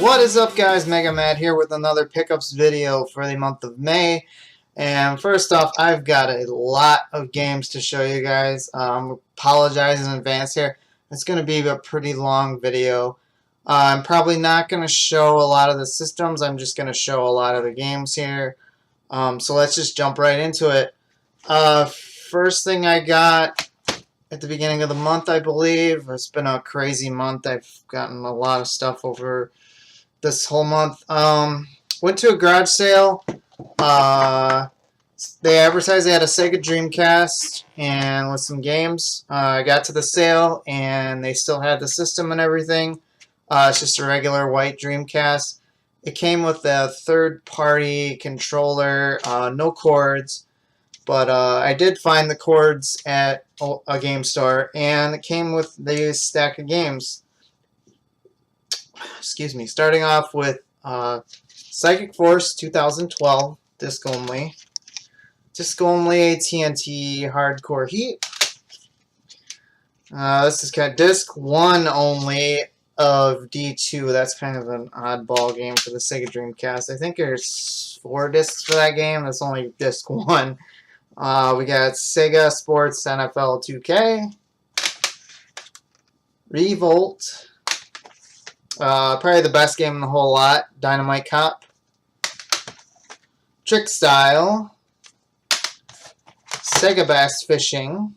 What is up, guys? Mega Mad here with another pickups video for the month of May. And first off, I've got a lot of games to show you guys. Apologize in advance here. It's going to be a pretty long video. I'm probably not going to show a lot of the systems. I'm just going to show a lot of the games here. So let's just jump right into it. First thing I got at the beginning of the month, I believe. It's been a crazy month. I've gotten a lot of stuff over this whole month. Went to a garage sale. They advertised they had a Sega Dreamcast and with some games. I got to the sale and they still had the system and everything. It's just a regular white Dreamcast. It came with a third-party controller, no cords. But I did find the cords at a game store, and it came with this stack of games. Excuse me. Starting off with Psychic Force 2012, disc only. Disc only AT&T Hardcore Heat. This is got disc 1 only of D2. That's kind of an oddball game for the Sega Dreamcast. I think there's 4 discs for that game. That's only disc 1. We got Sega Sports NFL 2K, Revolt, probably the best game in the whole lot, Dynamite Cop, Trick Style, Sega Bass Fishing,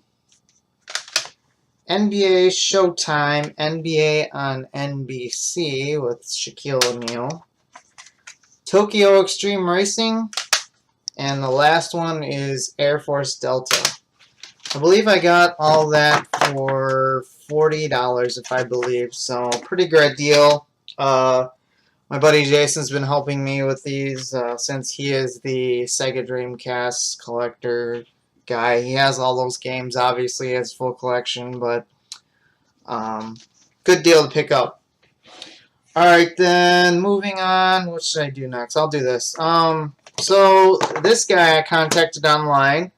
NBA Showtime, NBA on NBC with Shaquille O'Neal, Tokyo Extreme Racing, and the last one is Air Force Delta. I believe I got all that for $40, if I believe. So, pretty great deal. My buddy Jason's been helping me with these since he is the Sega Dreamcast collector guy. He has all those games, obviously, he has full collection, but good deal to pick up. Alright, then, moving on. What should I do next? I'll do this. So, this guy I contacted online.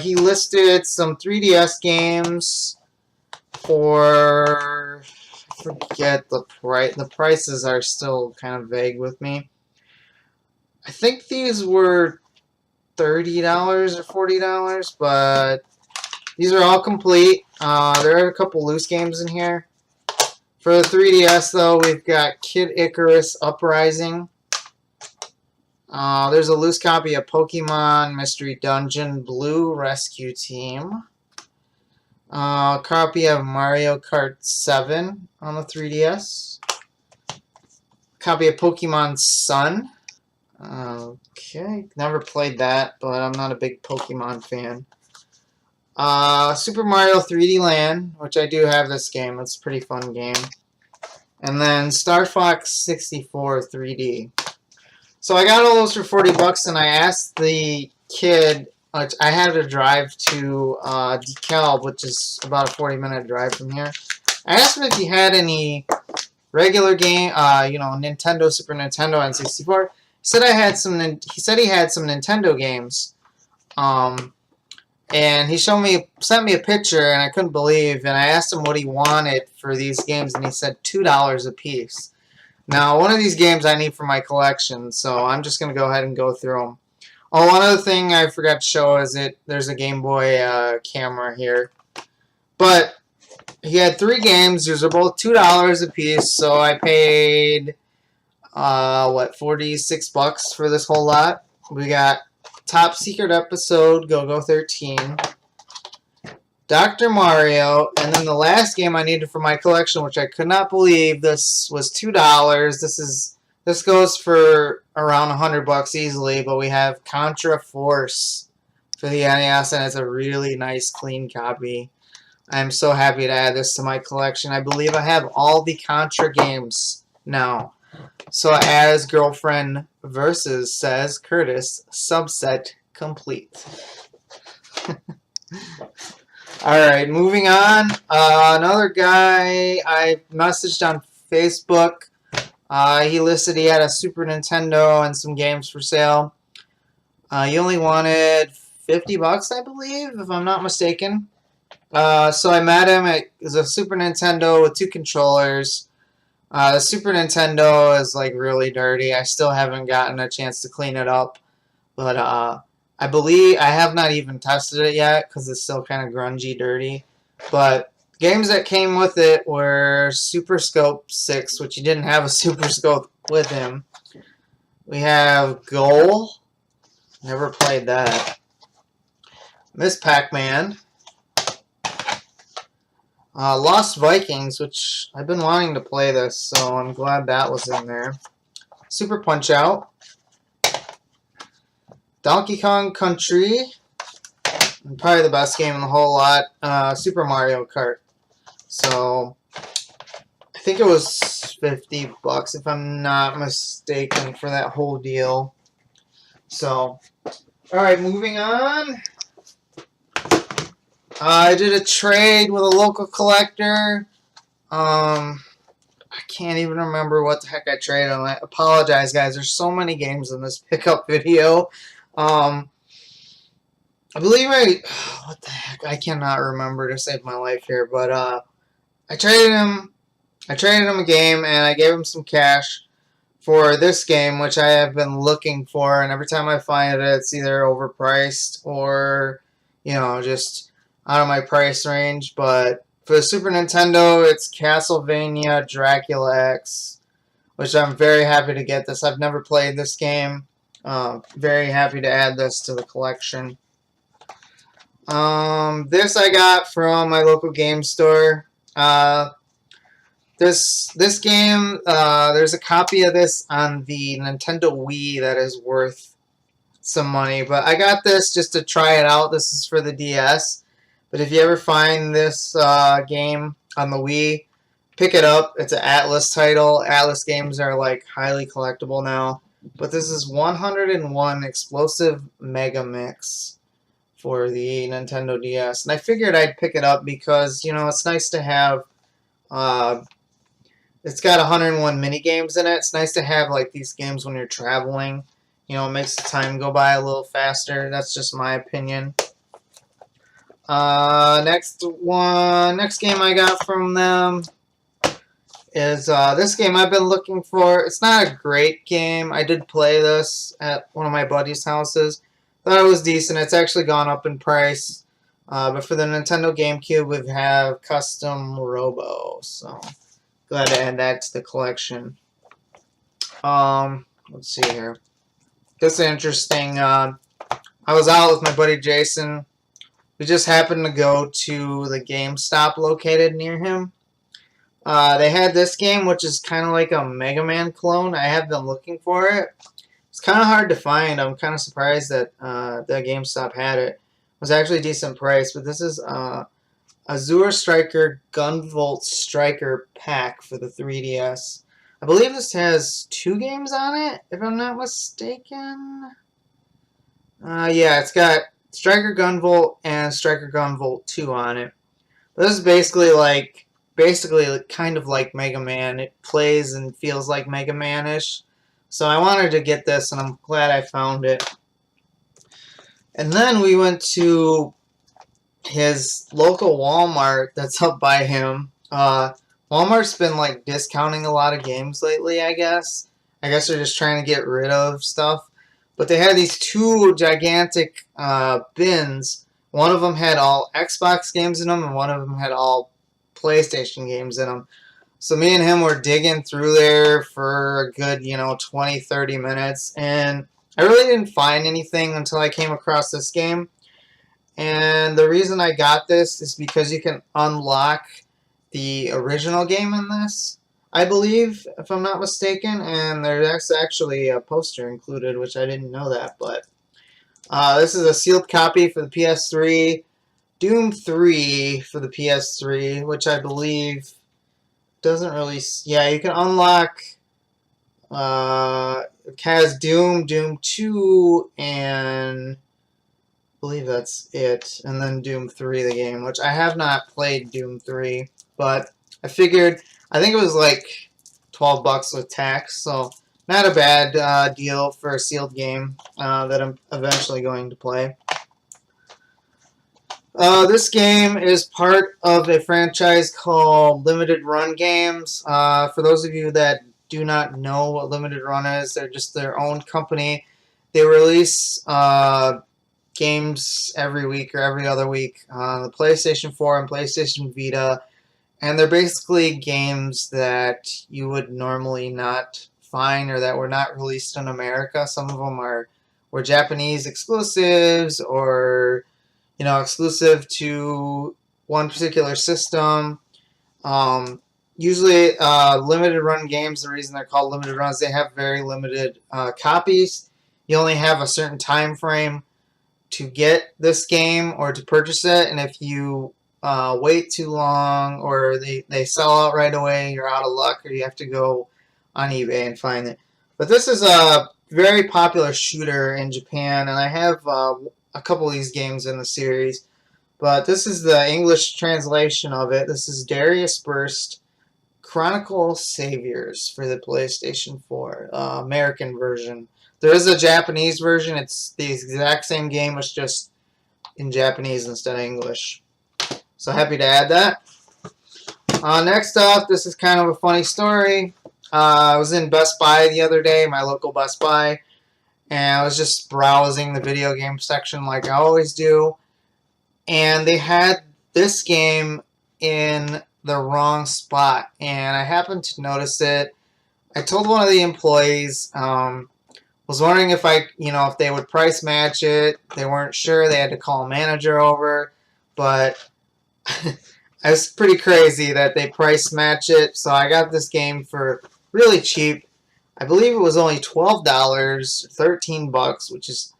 He listed some 3DS games for, I forget the price. The prices are still kind of vague with me. I think these were $30 or $40, but these are all complete. There are a couple loose games in here. For the 3DS, though, we've got Kid Icarus Uprising. There's a loose copy of Pokemon Mystery Dungeon Blue Rescue Team. Copy of Mario Kart 7 on the 3DS. Copy of Pokemon Sun. Okay, never played that, but I'm not a big Pokemon fan. Super Mario 3D Land, which I do have this game. It's a pretty fun game. And then Star Fox 64 3D. So I got all those for $40, and I asked the kid, I had to drive to DeKalb, which is about a 40-minute drive from here. I asked him if he had any regular game, Nintendo, Super Nintendo, and 64. He said he said he had some Nintendo games. And he sent me a picture, and I couldn't believe. And I asked him what he wanted for these games, and he said $2 a piece. Now, one of these games I need for my collection, so I'm just going to go ahead and go through them. Oh, one other thing I forgot to show is there's a Game Boy camera here. But he had 3 games. These are both $2 a piece, so I paid, $46 for this whole lot. We got Top Secret Episode, Go-Go 13. Dr. Mario, and then the last game I needed for my collection, which I could not believe, this was $2. This goes for around $100 easily, but we have Contra Force for the NES, and it's a really nice, clean copy. I'm so happy to add this to my collection. I believe I have all the Contra games now. So as Girlfriend Versus says, Curtis, subset complete. Alright, moving on. Another guy I messaged on Facebook. He listed he had a Super Nintendo and some games for sale. He only wanted $50, I believe, if I'm not mistaken. So I met him. It was a Super Nintendo with 2 controllers. The Super Nintendo is like really dirty. I still haven't gotten a chance to clean it up, but I believe I have not even tested it yet because it's still kind of grungy, dirty. But games that came with it were Super Scope 6, which he didn't have a Super Scope with him. We have Goal. Never played that. Miss Pac-Man. Lost Vikings, which I've been wanting to play this, so I'm glad that was in there. Super Punch-Out. Donkey Kong Country. And probably the best game in the whole lot. Super Mario Kart. So, I think it was $50 if I'm not mistaken for that whole deal. So, alright, moving on. I did a trade with a local collector. I can't even remember what the heck I traded on. I apologize, guys. There's so many games in this pickup video. I believe what the heck? I cannot remember to save my life here. But I traded him a game, and I gave him some cash for this game, which I have been looking for. And every time I find it, it's either overpriced or, you know, just out of my price range. But for the Super Nintendo, it's Castlevania Dracula X, which I'm very happy to get this. I've never played this game. Very happy to add this to the collection. This I got from my local game store. This game, there's a copy of this on the Nintendo Wii that is worth some money. But I got this just to try it out. This is for the DS. But if you ever find this game on the Wii, pick it up. It's an Atlas title. Atlas games are like highly collectible now. But this is 101 Explosive Mega Mix for the Nintendo DS. And I figured I'd pick it up because, you know, it's nice to have... it's got 101 mini games in it. It's nice to have like these games when you're traveling. You know, it makes the time go by a little faster. That's just my opinion. Next game I got from them is this game I've been looking for. It's not a great game. I did play this at one of my buddies' houses. Thought it was decent. It's actually gone up in price. But for the Nintendo GameCube, we have Custom Robo. So, glad to add that to the collection. Let's see here. This is interesting. I was out with my buddy Jason. We just happened to go to the GameStop located near him. They had this game, which is kind of like a Mega Man clone. I have been looking for it. It's kind of hard to find. I'm kind of surprised that the GameStop had it. It was actually a decent price, but this is Azure Striker Gunvolt Striker Pack for the 3DS. I believe this has 2 games on it, if I'm not mistaken. Yeah, it's got Striker Gunvolt and Striker Gunvolt 2 on it. This is basically kind of like Mega Man. It plays and feels like Mega Man-ish. So I wanted to get this, and I'm glad I found it. And then we went to his local Walmart that's up by him. Walmart's been like discounting a lot of games lately, I guess. I guess they're just trying to get rid of stuff. But they had these 2 gigantic bins. One of them had all Xbox games in them, and one of them had all PlayStation games in them. So me and him were digging through there for a good, 20, 30 minutes. And I really didn't find anything until I came across this game. And the reason I got this is because you can unlock the original game in this, I believe, if I'm not mistaken. And there's actually a poster included, which I didn't know that. But this is a sealed copy for the PS3. Doom 3 for the PS3, which I believe doesn't really... Yeah, you can unlock... it has Doom, Doom 2, and... I believe that's it. And then Doom 3, the game, which I have not played Doom 3. But I figured... I think it was like $12 with tax, so not a bad deal for a sealed game that I'm eventually going to play. This game is part of a franchise called Limited Run Games. For those of you that do not know what Limited Run is, they're just their own company. They release games every week or every other week on the PlayStation 4 and PlayStation Vita. And they're basically games that you would normally not find or that were not released in America. Some of them were Japanese exclusives or exclusive to one particular system. Usually, limited run games, the reason they're called limited runs, they have very limited copies. You only have a certain time frame to get this game or to purchase it, and if you wait too long or they sell out right away, you're out of luck, or you have to go on eBay and find it. But this is a very popular shooter in Japan, and I have a couple of these games in the series. But this is the English translation of it. This is Darius Burst Chronicle Saviors for the PlayStation 4, American version. There is a Japanese version. It's the exact same game, it's just in Japanese instead of English. So happy to add that. Next up, this is kind of a funny story. I was in Best Buy the other day, my local Best Buy, and I was just browsing the video game section like I always do. And they had this game in the wrong spot, and I happened to notice it. I told one of the employees, was wondering if if they would price match it. They weren't sure. They had to call a manager over, but it was pretty crazy that they price match it. So I got this game for really cheap. I believe it was only $12, $13, which is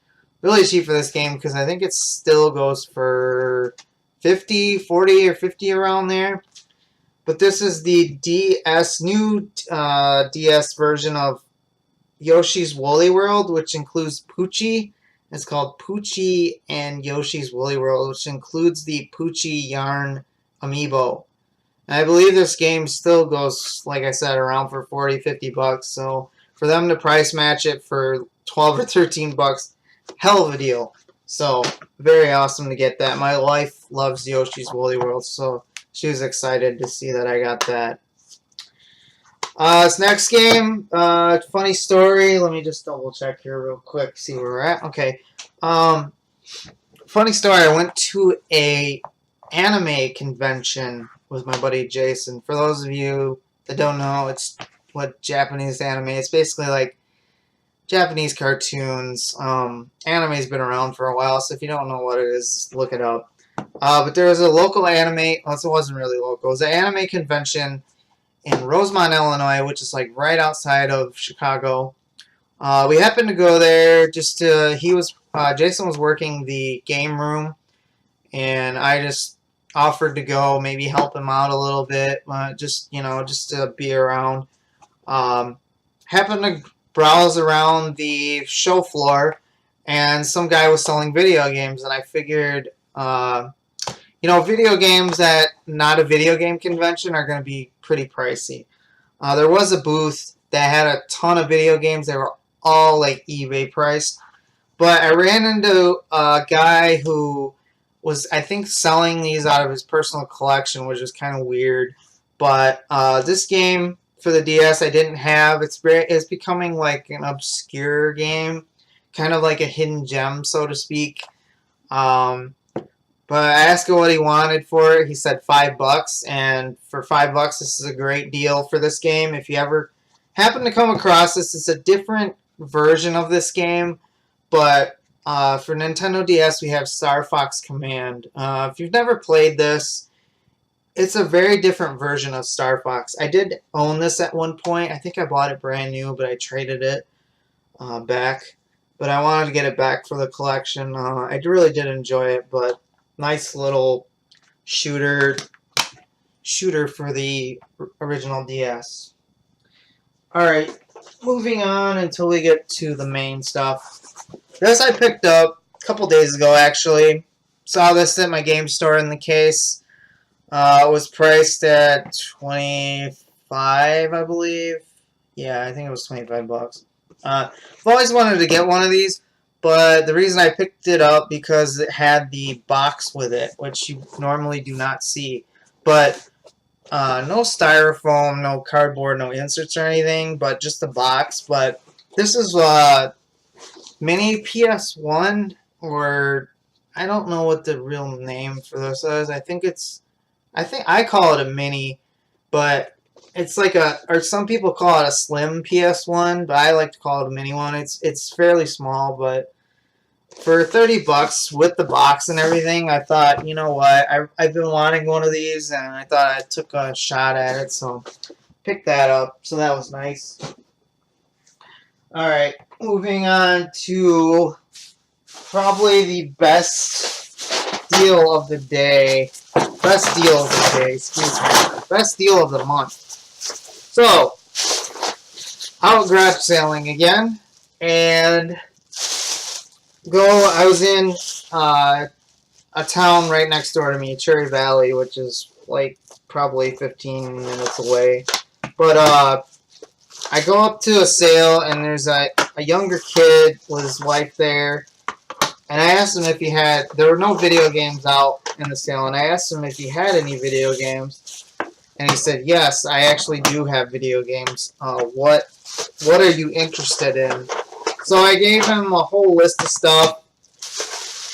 really cheap for this game because I think it still goes for 50, 40, or 50 around there. But this is the new DS version of Yoshi's Woolly World, which includes Poochie. It's called Poochie and Yoshi's Woolly World, which includes the Poochie Yarn amiibo. And I believe this game still goes, like I said, around for 40, 50 bucks. So for them to price match it for 12 or 13 bucks, hell of a deal. So very awesome to get that. My wife loves Yoshi's Woolly World, so she was excited to see that I got that. This next game, funny story. Let me just double check here real quick, see where we're at. Okay. Funny story. I went to a anime convention with my buddy Jason. For those of you that don't know, it's what Japanese anime. It's basically like Japanese cartoons. Anime's been around for a while, so if you don't know what it is, look it up. But there was a local anime. Well, it wasn't really local. It was an anime convention in Rosemont, Illinois, which is like right outside of Chicago. We happened to go there just to. Jason was working the game room, and I just offered to go, maybe help him out a little bit, just to be around. Happened to browse around the show floor, and some guy was selling video games, and I figured, video games at not a video game convention are going to be pretty pricey. There was a booth that had a ton of video games. They were all like eBay priced. But I ran into a guy who was, I think, selling these out of his personal collection, which is kind of weird. But this game for the DS I didn't have. It's becoming like an obscure game, kind of like a hidden gem, so to speak. But I asked him what he wanted for it. He said $5, and for $5, this is a great deal for this game. If you ever happen to come across this, it's a different version of this game, but for Nintendo DS, we have Star Fox Command. If you've never played this, it's a very different version of Star Fox. I did own this at one point. I think I bought it brand new, but I traded it back. But I wanted to get it back for the collection. I really did enjoy it, but nice little shooter for the original DS. Alright, moving on until we get to the main stuff. This I picked up a couple days ago, actually. Saw this at my game store in the case. It was priced at $25, I believe. Yeah, I think it was $25. I've always wanted to get one of these, but the reason I picked it up because it had the box with it, which you normally do not see. But no styrofoam, no cardboard, no inserts or anything, but just the box. But this is mini PS1, or I don't know what the real name for this is. I think I call it a mini, but it's like or some people call it a slim PS1, but I like to call it a mini one. It's fairly small, but for 30 bucks with the box and everything, I thought, you know what, I've been wanting one of these, and I thought I took a shot at it, so picked that up. So that was nice. All right, moving on to probably the best deal of the day. Best deal of the day, excuse me. Best deal of the month. So, out garage sailing again, and I was in a town right next door to me, Cherry Valley, which is like probably 15 minutes away. But I go up to a sale, and there's a younger kid with his wife there. And I asked him if he had, there were no video games out in the sale, and I asked him if he had any video games. And he said, yes, I actually do have video games. What are you interested in? So I gave him a whole list of stuff.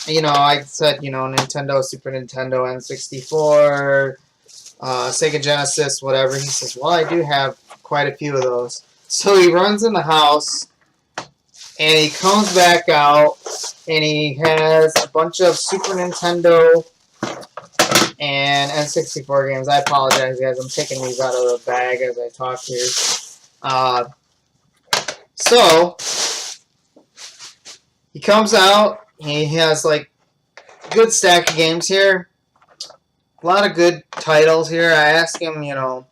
You know, I said, you know, Nintendo, Super Nintendo, N64, Sega Genesis, whatever. He says, well, I do have quite a few of those. So he runs in the house, and he comes back out, and he has a bunch of Super Nintendo and N64 games. I apologize, guys. I'm taking these out of the bag as I talk here. So he comes out. He has like a good stack of games here. A lot of good titles here. I asked him, you know,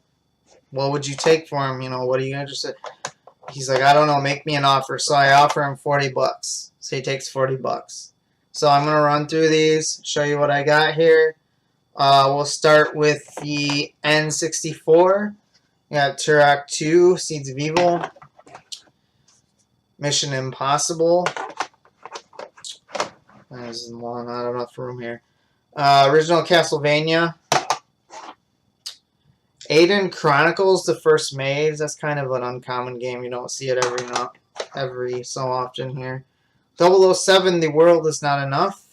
what would you take for him? You know, what are you interested in? He's like, I don't know, make me an offer. So I offer him 40 bucks. So he takes 40 bucks. So I'm going to run through these, show you what I got here. We'll start with the N64. We got Turok 2, Seeds of Evil. Mission Impossible. There's not enough room here. Original Castlevania. Aiden Chronicles, the First Maze. That's kind of an uncommon game. You don't see it every so often here. 007, The World Is Not Enough.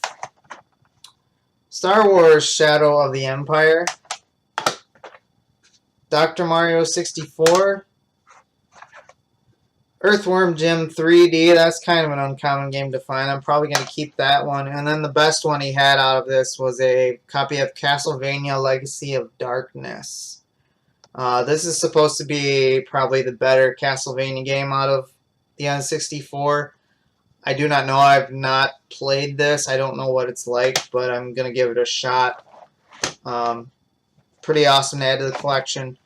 Star Wars, Shadow of the Empire. Dr. Mario 64. Earthworm Jim 3D. That's kind of an uncommon game to find. I'm probably going to keep that one. And then the best one he had out of this was a copy of Castlevania Legacy of Darkness. This is supposed to be probably the better Castlevania game out of the N64. I do not know. I've not played this. I don't know what it's like, but I'm going to give it a shot. Pretty awesome to add to the collection.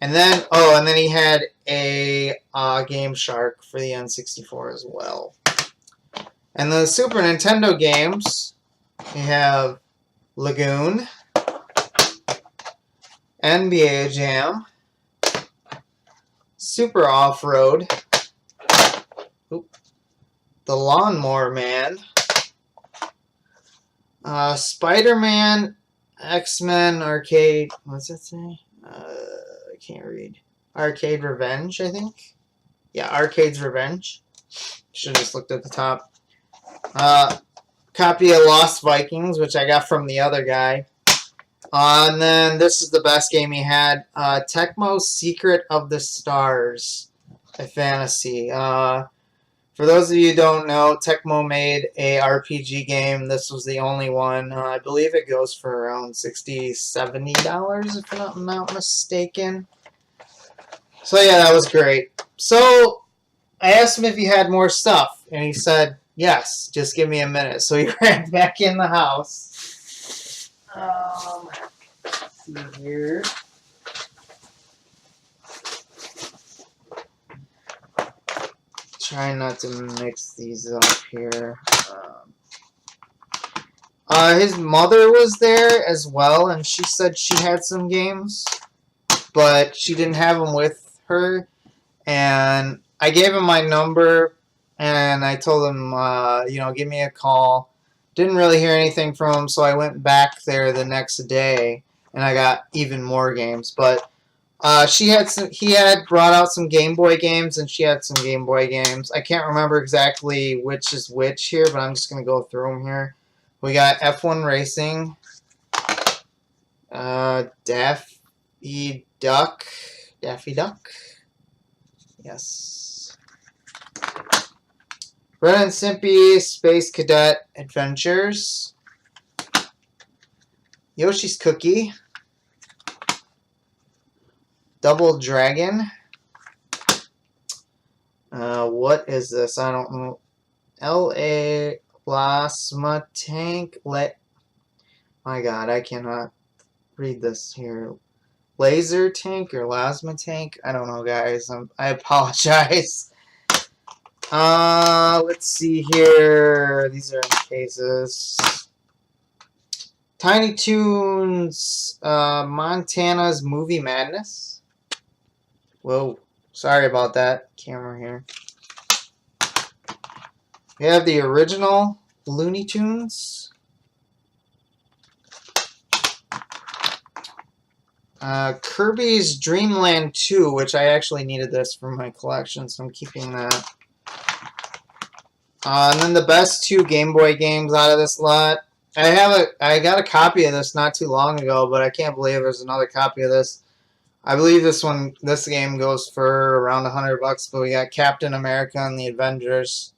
And then, and then he had a Game Shark for the N64 as well. And the Super Nintendo games, we have Lagoon, NBA Jam, Super Off-Road, The Lawnmower Man, Spider-Man, X-Men Arcade, what's that say? I can't read. Arcade Revenge, I think. Yeah, Arcade's Revenge. Should have just looked at the top. Copy of Lost Vikings, which I got from the other guy. And then this is the best game he had. Tecmo's Secret of the Stars, a fantasy. For those of you who don't know, Tecmo made a RPG game. This was the only one. I believe it goes for around $60, $70, if I'm not mistaken. So yeah, that was great. So I asked him if he had more stuff, and he said, yes, just give me a minute. So he ran back in the house. Let's see here. Trying not to mix these up here. His mother was there as well, and she said she had some games, but she didn't have them with her. And I gave him my number, and I told him, you know, give me a call. Didn't really hear anything from him, so I went back there the next day, and I got even more games. But he had brought out some Game Boy games, and she had some Game Boy games. I can't remember exactly which is which here, but I'm just gonna go through them here. We got F1 Racing, Daffy Duck, yes. Ren and Stimpy Space Cadet Adventures, Yoshi's Cookie, Double Dragon. What is this? I don't know. L.A. Plasma Tank. My God, I cannot read this here. Laser Tank or Plasma Tank? I don't know, guys. I apologize. Let's see here. These are in cases. Tiny Toons, Montana's Movie Madness. Whoa, sorry about that. Camera here. We have the original Looney Tunes. Kirby's Dream Land 2, which I actually needed this for my collection, so I'm keeping that. And then the best 2 Game Boy games out of this lot. I got a copy of this not too long ago, but I can't believe there's another copy of this. I believe this game goes for around $100, but we got Captain America and the Avengers.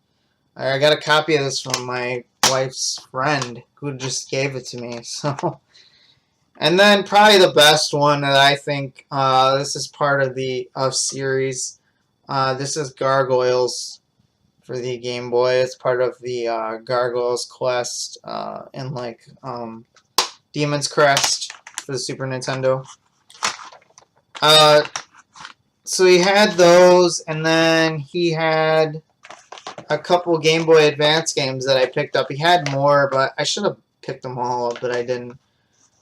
I got a copy of this from my wife's friend who just gave it to me. So, and then probably the best one that I think this is part of the series. This is Gargoyles for the Game Boy. It's part of the Gargoyles Quest and like Demon's Crest for the Super Nintendo. So he had those, and then he had a couple Game Boy Advance games that I picked up. He had more, but I should have picked them all up, but I didn't.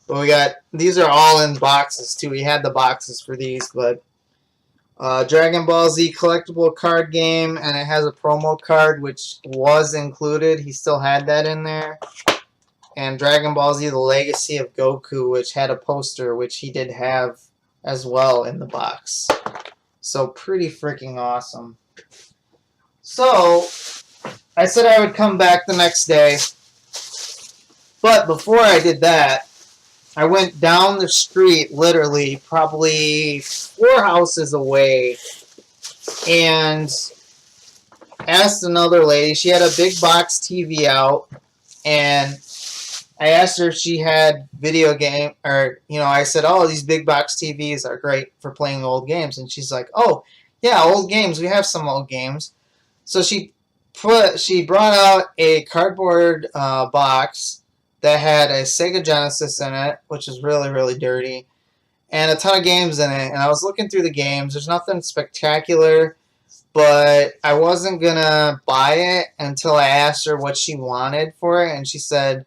But we got, these are all in boxes too. He had the boxes for these, but Dragon Ball Z collectible card game, and it has a promo card which was included. He still had that in there. And Dragon Ball Z: The Legacy of Goku, which had a poster, which he did have as well in the box. So pretty freaking awesome. So I said I would come back the next day, but before I did that, I went down the street, literally probably 4 houses away, and asked another lady. She had a big box TV out, and I asked her if she had video game, or, you know, I said, oh, these big box TVs are great for playing old games. And she's like, oh, yeah, old games. We have some old games. So she brought out a cardboard box that had a Sega Genesis in it, which is really, really dirty, and a ton of games in it. And I was looking through the games. There's nothing spectacular, but I wasn't going to buy it until I asked her what she wanted for it, and she said,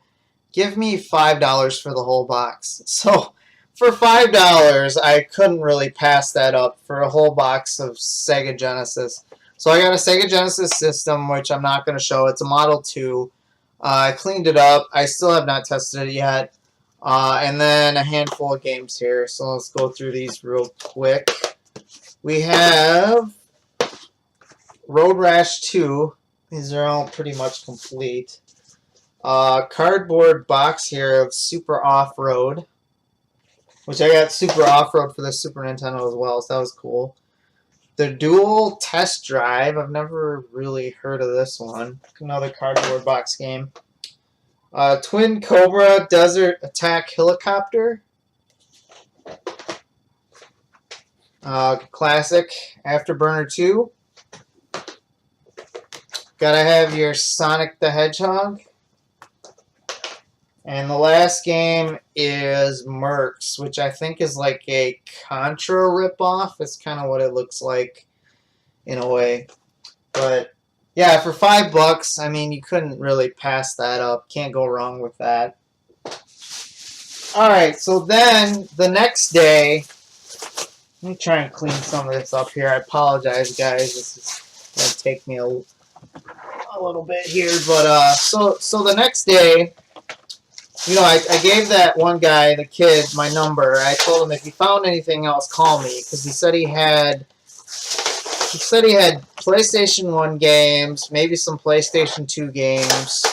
give me $5 for the whole box. So for $5, I couldn't really pass that up for a whole box of Sega Genesis. So I got a Sega Genesis system, which I'm not going to show. It's a Model 2. I cleaned it up. I still have not tested it yet. And then a handful of games here. So let's go through these real quick. We have Road Rash 2. These are all pretty much complete. Cardboard box here of Super Off-Road, which I got Super Off-Road for the Super Nintendo as well, so that was cool. The Dual Test Drive, I've never really heard of this one. Another cardboard box game. Twin Cobra Desert Attack Helicopter. Classic Afterburner 2. Gotta have your Sonic the Hedgehog. And the last game is Mercs, which I think is like a Contra ripoff. It's kind of what it looks like in a way. But yeah, for $5, I mean, you couldn't really pass that up. Can't go wrong with that. Alright, so then the next day, let me try and clean some of this up here. I apologize, guys. This is going to take me a little bit here, but so the next day, you know, I gave that one guy, the kid, my number. I told him if he found anything else, call me, because he said he had PlayStation 1 games, maybe some PlayStation 2 games.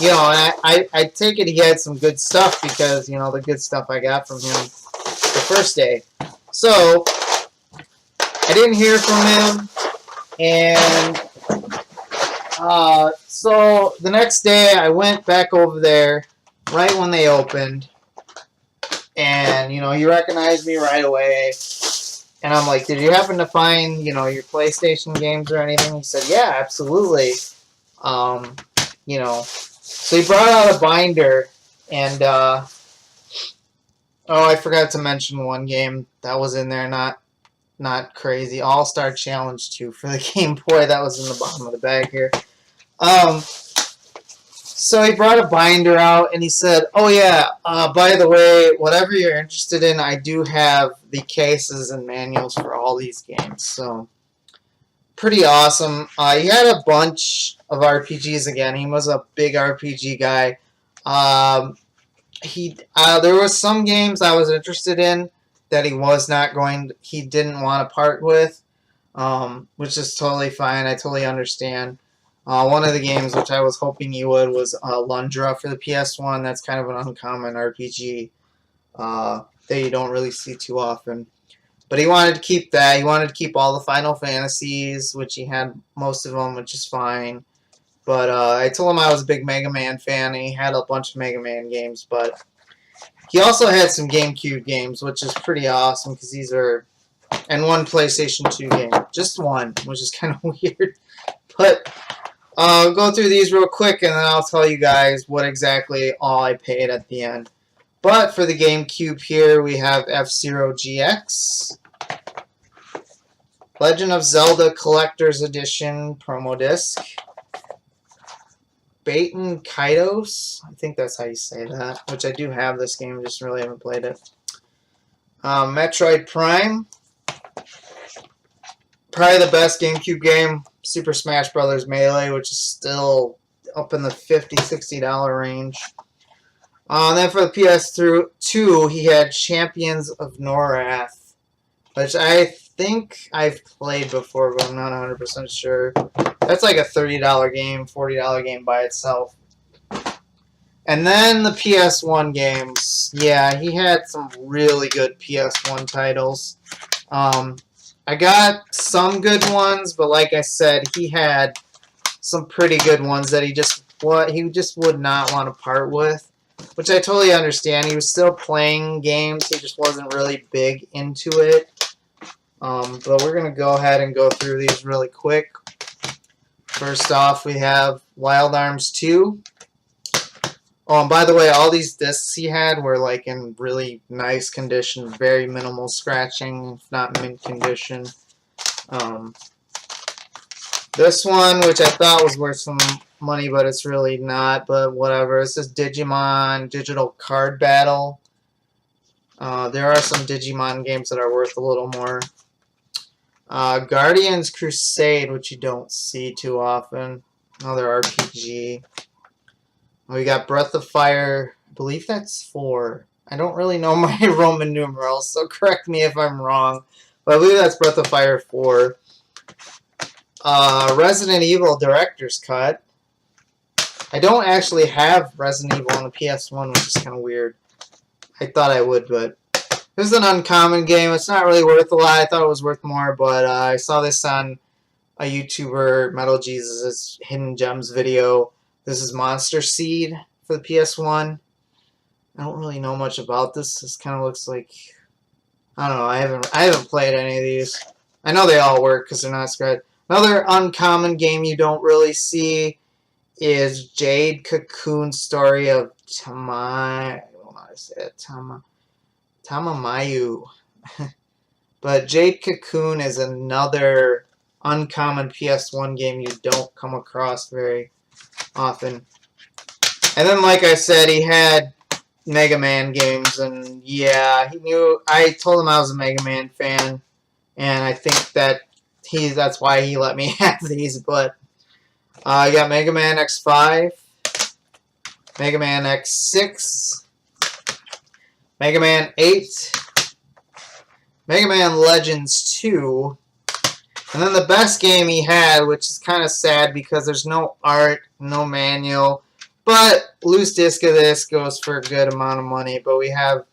You know, and I take it he had some good stuff because, you know, the good stuff I got from him the first day. So, I didn't hear from him, and so the next day I went back over there right when they opened, and, you know, he recognized me right away. And I'm like, did you happen to find, you know, your PlayStation games or anything? He said, yeah, absolutely. You know, so he brought out a binder, and, oh, I forgot to mention one game that was in there, not crazy. All-Star Challenge 2 for the Game Boy. That was in the bottom of the bag here. So he brought a binder out, and he said, oh yeah, by the way, whatever you're interested in, I do have the cases and manuals for all these games. So, pretty awesome. He had a bunch of RPGs again. He was a big RPG guy. There was some games I was interested in that he didn't want to part with, which is totally fine. I totally understand. One of the games which I was hoping you would was Lundra for the PS1. That's kind of an uncommon RPG that you don't really see too often. But he wanted to keep that. He wanted to keep all the Final Fantasies, which he had most of them, which is fine. But I told him I was a big Mega Man fan, and he had a bunch of Mega Man games. But he also had some GameCube games, which is pretty awesome because these are... And one PlayStation 2 game. Just one, which is kind of weird. But... I'll go through these real quick, and then I'll tell you guys what exactly all I paid at the end. But for the GameCube here, we have F-Zero GX, Legend of Zelda Collector's Edition promo disc, Baten Kaitos, I think that's how you say that, which I do have this game, just really haven't played it. Metroid Prime, probably the best GameCube game. Super Smash Bros. Melee, which is still up in the $50, $60 range. And then for the PS2, he had Champions of Norath, which I think I've played before, but I'm not 100% sure. That's like a $30 game, $40 game by itself. And then the PS1 games. Yeah, he had some really good PS1 titles. I got some good ones, but like I said, he had some pretty good ones that he just would not want to part with, which I totally understand. He was still playing games, he just wasn't really big into it. But we're gonna go ahead and go through these really quick. First off, we have Wild Arms 2. Oh, and by the way, all these discs he had were like in really nice condition, very minimal scratching, if not mint condition. This one, which I thought was worth some money, but it's really not, but whatever. This is Digimon Digital Card Battle. There are some Digimon games that are worth a little more. Guardians Crusade, which you don't see too often. Another RPG. We got Breath of Fire. I believe that's 4. I don't really know my Roman numerals, so correct me if I'm wrong. But I believe that's Breath of Fire 4. Resident Evil Director's Cut. I don't actually have Resident Evil on the PS1, which is kind of weird. I thought I would, but this is an uncommon game. It's not really worth a lot. I thought it was worth more, but I saw this on a YouTuber, Metal Jesus' Hidden Gems video. This is Monster Seed for the PS1. I don't really know much about this. This kind of looks like, I don't know. I haven't played any of these. I know they all work because they're not scratched. Another uncommon game you don't really see is Jade Cocoon Story of I don't know how to say it. Tamamayu. But Jade Cocoon is another uncommon PS1 game you don't come across very often. And then, like I said, he had Mega Man games, and yeah, he knew. I told him I was a Mega Man fan, and I think that that's why he let me have these. But You got Mega Man X5, Mega Man X6, Mega Man 8, Mega Man Legends 2, and then the best game he had, which is kind of sad because there's no art, no manual, but loose disc of this goes for a good amount of money. But we have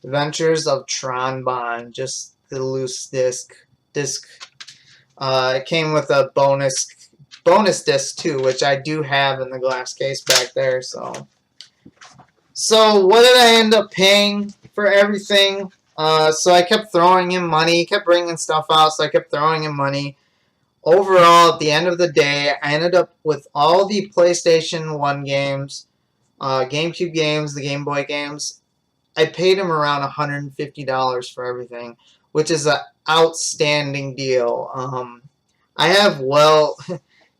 Adventures of Tron Bonne, just the loose disc. It came with a bonus disc too, which I do have in the glass case back there. So what did I end up paying for everything? So I kept throwing him money. He kept bringing stuff out, so I kept throwing him money. Overall, at the end of the day, I ended up with all the PlayStation 1 games, GameCube games, the Game Boy games. I paid him around $150 for everything, which is an outstanding deal. I have, well,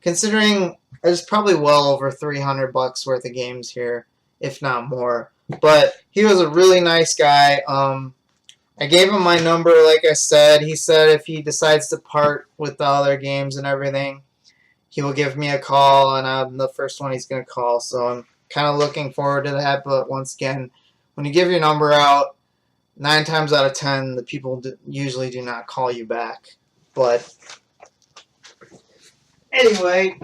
considering there's probably well over $300 worth of games here, if not more. But he was a really nice guy. I gave him my number, like I said. He said if he decides to part with the other games and everything, he will give me a call, and I'm the first one he's going to call. So I'm kind of looking forward to that. But once again, when you give your number out, 9 times out of 10, the people usually do not call you back. But anyway,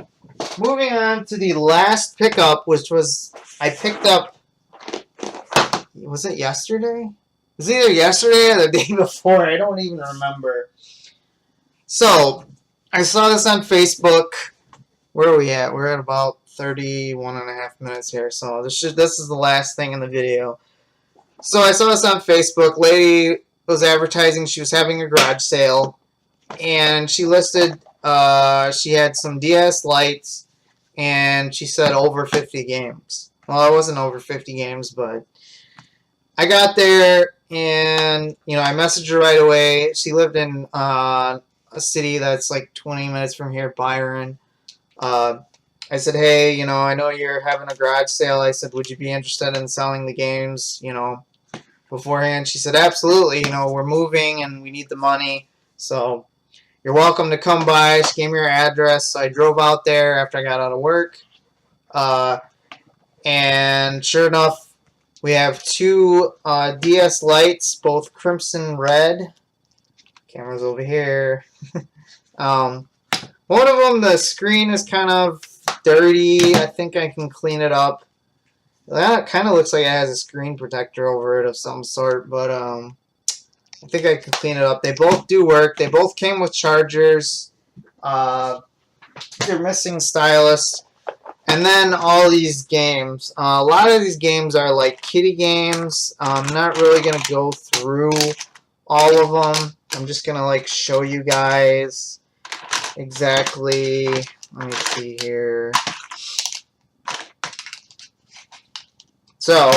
moving on to the last pickup, which was I picked up, was it yesterday? It was either yesterday or the day before. I don't even remember. So, I saw this on Facebook. Where are we at? We're at about 31.5 minutes here. So, this is the last thing in the video. So, I saw this on Facebook. Lady was advertising she was having a garage sale. And she listed, she had some DS Lites. And she said over 50 games. Well, it wasn't over 50 games, but I got there. And, I messaged her right away. She lived in a city that's like 20 minutes from here, Byron. I said, hey, I know you're having a garage sale. I said, would you be interested in selling the games, beforehand? She said, absolutely. We're moving and we need the money. So you're welcome to come by. She gave me her address. So I drove out there after I got out of work. And sure enough, we have 2 DS Lites, both crimson red. Camera's over here. One of them, the screen is kind of dirty. I think I can clean it up. That kind of looks like it has a screen protector over it of some sort, but I think I can clean it up. They both do work. They both came with chargers. They're missing stylus. And then all these games. A lot of these games are like kiddie games. I'm not really going to go through all of them. I'm just going to like show you guys exactly. Let me see here. So,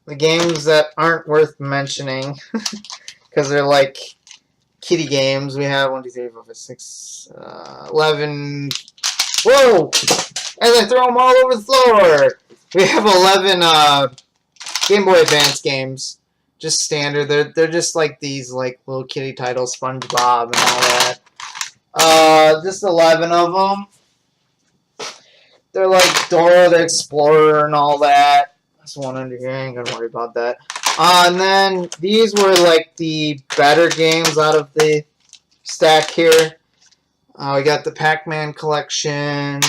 the games that aren't worth mentioning because they're like kiddie games. We have 1, 2, 3, 4, 5, 6, 11. Whoa! As I throw them all over the floor! We have 11 Game Boy Advance games. Just standard. They're just like these like little kiddie titles, SpongeBob and all that. Just 11 of them. They're like Dora the Explorer and all that. There's one under here. I ain't gonna worry about that. And then these were like the better games out of the stack here. We got the Pac-Man collection,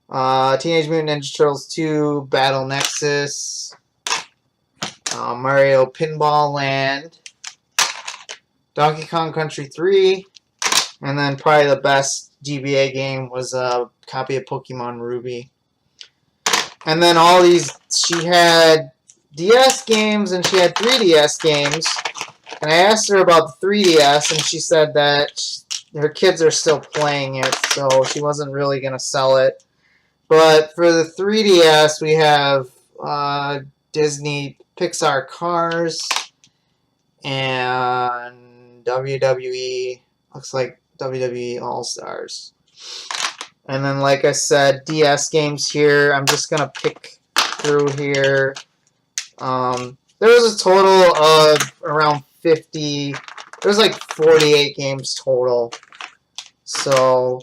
Teenage Mutant Ninja Turtles 2, Battle Nexus, Mario Pinball Land, Donkey Kong Country 3, and then probably the best GBA game was a copy of Pokemon Ruby. And then all these, she had DS games and she had 3DS games. And I asked her about the 3DS, and she said that her kids are still playing it, so she wasn't really going to sell it. But for the 3DS, we have Disney Pixar Cars and WWE. Looks like WWE All-Stars. And then, like I said, DS games here. I'm just going to pick through here. There was a total of around 50. There's like 48 games total. So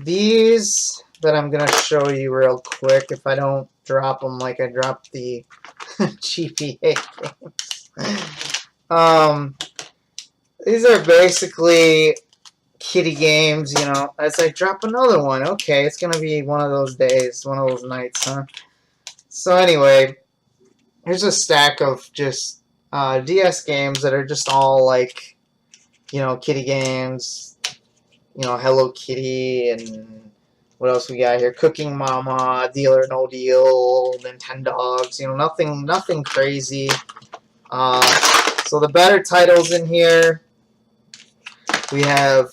These that I'm going to show you real quick, if I don't drop them like I dropped the GPA games. These are basically kitty games, you know. As I drop another one, okay, it's going to be one of those days, one of those nights, huh? So anyway, here's a stack of just DS games that are just all like, you know, kitty games, you know, Hello Kitty, and what else we got here? Cooking Mama, Deal or No Deal, Nintendogs, you know, nothing crazy. So the better titles in here, we have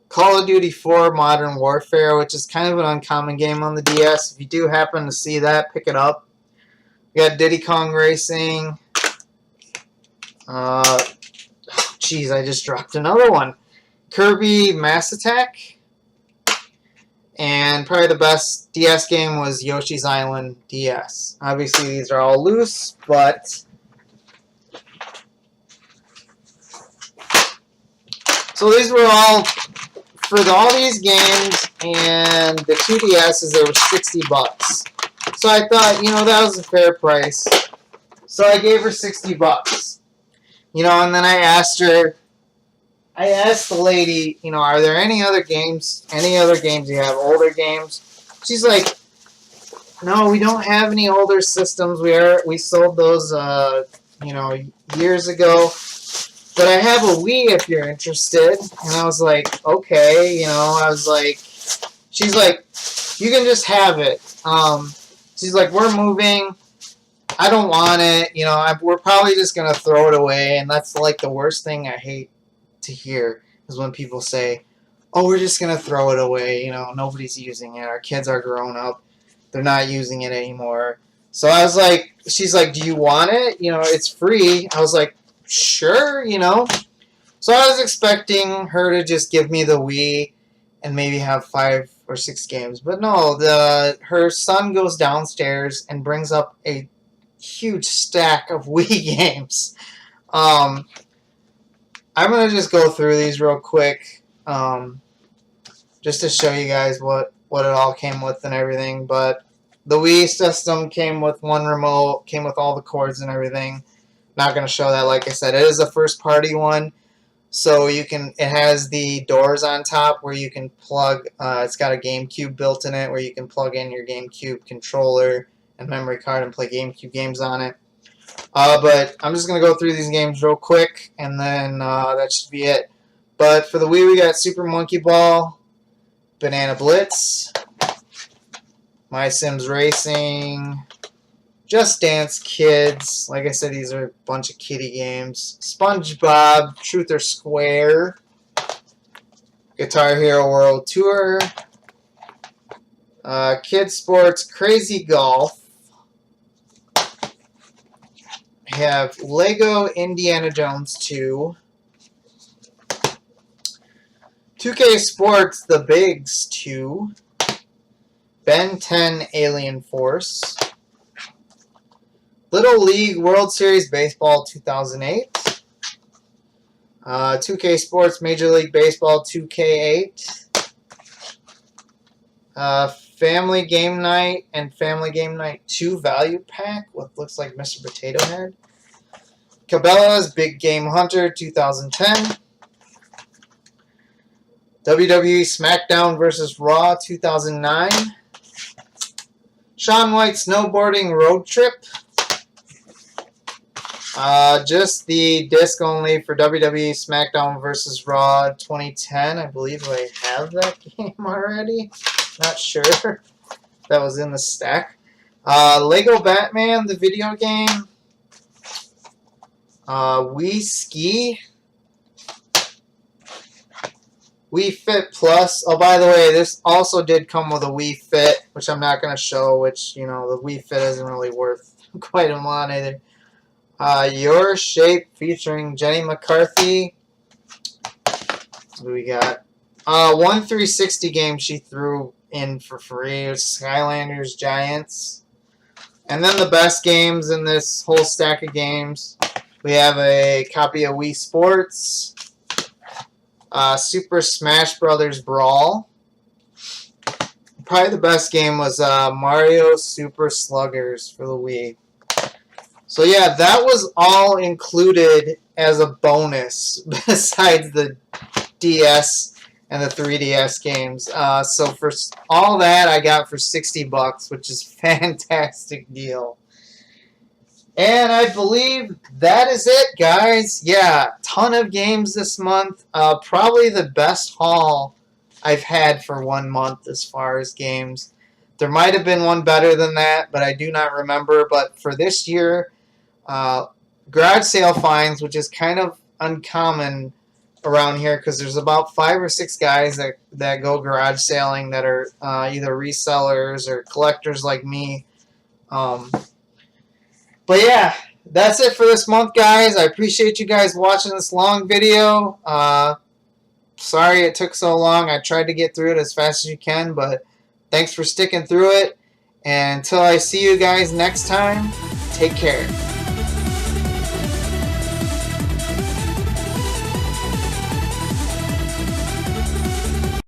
Call of Duty 4 Modern Warfare, which is kind of an uncommon game on the DS. If you do happen to see that, pick it up. We got Diddy Kong Racing. Jeez, I just dropped another one. Kirby Mass Attack. And probably the best DS game was Yoshi's Island DS. Obviously, these are all loose, but... So these were all... For all these games and the 2DSs, they were $60. So I thought, you know, that was a fair price. So I gave her $60. You know, and then I asked the lady, you know, are there any other games you have, older games? She's like, no, we don't have any older systems. We sold those, you know, years ago. But I have a Wii if you're interested. And I was like, okay, you know, she's like, you can just have it. She's like, we're moving. I don't want it. You know, we're probably just going to throw it away. And that's like the worst thing I hate to hear is when people say, oh, we're just going to throw it away. You know, nobody's using it. Our kids are grown up. They're not using it anymore. So I was like, she's like, do you want it? You know, it's free. I was like, sure, you know. So I was expecting her to just give me the Wii and maybe have 5 or 6 games. But no, her son goes downstairs and brings up a huge stack of Wii games. I'm going to just go through these real quick just to show you guys what it all came with and everything. But the Wii system came with one remote, came with all the cords and everything. Not going to show that, like I said. It is a first-party one, so it has the doors on top where you can plug, it's got a GameCube built in it where you can plug in your GameCube controller and memory card and play GameCube games on it. But I'm just going to go through these games real quick, and then that should be it. But for the Wii, we got Super Monkey Ball, Banana Blitz, My Sims Racing, Just Dance Kids. Like I said, these are a bunch of kiddie games. SpongeBob, Truth or Square, Guitar Hero World Tour, Kids Sports, Crazy Golf. We have Lego Indiana Jones 2, 2K Sports, The Bigs 2, Ben 10 Alien Force, Little League World Series Baseball 2008, 2K Sports Major League Baseball 2K8, Family Game Night and Family Game Night 2 Value Pack with looks like Mr. Potato Head, Cabela's Big Game Hunter 2010, WWE SmackDown vs. Raw 2009, Shaun White Snowboarding Road Trip, just the disc only for WWE SmackDown vs. Raw 2010. I believe I have that game already. Not sure. That was in the stack. Lego Batman, the video game. Wii Ski. Wii Fit Plus. Oh, by the way, this also did come with a Wii Fit, which I'm not going to show, which, you know, the Wii Fit isn't really worth quite a lot either. Your Shape featuring Jenny McCarthy. What do we got? One 360 game she threw in for free. It was Skylanders Giants. And then the best games in this whole stack of games. We have a copy of Wii Sports, Super Smash Brothers Brawl, probably the best game was Mario Super Sluggers for the Wii. So yeah, that was all included as a bonus besides the DS and the 3DS games. So for all that, I got for $60, which is a fantastic deal. And I believe that is it, guys. Yeah, ton of games this month. Probably the best haul I've had for 1 month as far as games. There might have been one better than that, but I do not remember. But for this year, garage sale finds, which is kind of uncommon around here because there's about 5 or 6 guys that go garage sailing that are either resellers or collectors like me. But yeah, that's it for this month, guys. I appreciate you guys watching this long video. Sorry it took so long. I tried to get through it as fast as you can, but thanks for sticking through it. And until I see you guys next time, take care.